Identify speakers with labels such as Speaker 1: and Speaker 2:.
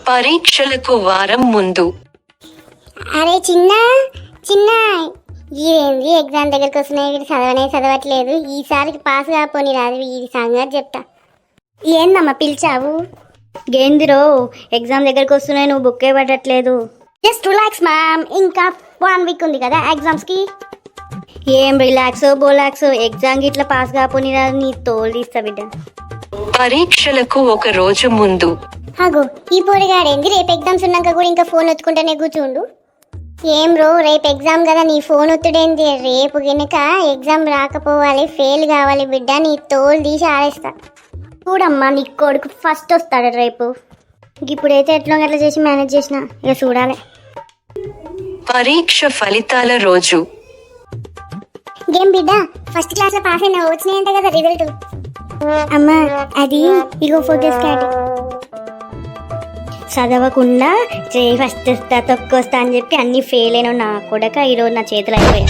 Speaker 1: పరీక్షలకు వారం ముందు.
Speaker 2: అరే చిన్న చిన్న ఏంది ఎగ్జామ్ దగ్గరికి వస్తున్నాయి, వీడు చదవట్లేదు. ఈసారికి పాస్ కాపోని రాదు, వీడి సంగతి చెప్తా. ఏందమ్మా పిలిచావు?
Speaker 3: గేందిరో ఎగ్జామ్ దగ్గరికి వస్తున్నాయి, నువ్వు బుక్కే పట్టట్లేదు.
Speaker 2: జస్ట్ రిలాక్స్ మ్యామ్, ఇంకా 1 వీక్ ఉంది కదా ఎగ్జామ్స్కి.
Speaker 3: ఏం రిలాక్సో బోలాక్సో, ఎగ్జామ్ ఇట్లా పాస్ కాపోని రాదు, నీ తోలు తీస్తా బిడ్డ.
Speaker 1: పరీక్షలకు 1 రోజు ముందు.
Speaker 2: అగో ఈ పోరిగాడేంది రేపు ఎగ్జామ్స్ ఉన్నాక కూడా ఇంకా ఫోన్ ఒత్తుకుంటేనే కూర్చుండు. ఏం రో రేపు ఎగ్జామ్ కదా, నీ ఫోన్ ఒత్తుడేంది? రేపు కనుక ఎగ్జామ్ రాకపోవాలి, ఫెయిల్ కావాలి బిడ్డ, నీ తోలు తీసి ఆడేస్తా.
Speaker 3: చూడమ్మా నీ కొడుకు ఫస్ట్ వస్తాడు రేపు. ఇప్పుడైతే ఎట్లా గట్లా చేసి మేనేజ్ చేసిన, ఇక చూడాలి.
Speaker 1: పరీక్ష ఫలితాల రోజు.
Speaker 2: ఏం బిడ్డ ఫస్ట్ క్లాస్ లో పాస్ అయినా, వచ్చినాయంట కదా రిజల్ట్?
Speaker 3: అమ్మా అది ఇగో ఫోటోస్ కార్డు. చదవకుండా ఫస్ట్ వస్తా తొక్కొస్తా అని చెప్పి అన్ని ఫెయిల్ అయినా నా కొడక ఈరోజు నా చేతులు అయిపోయాయి.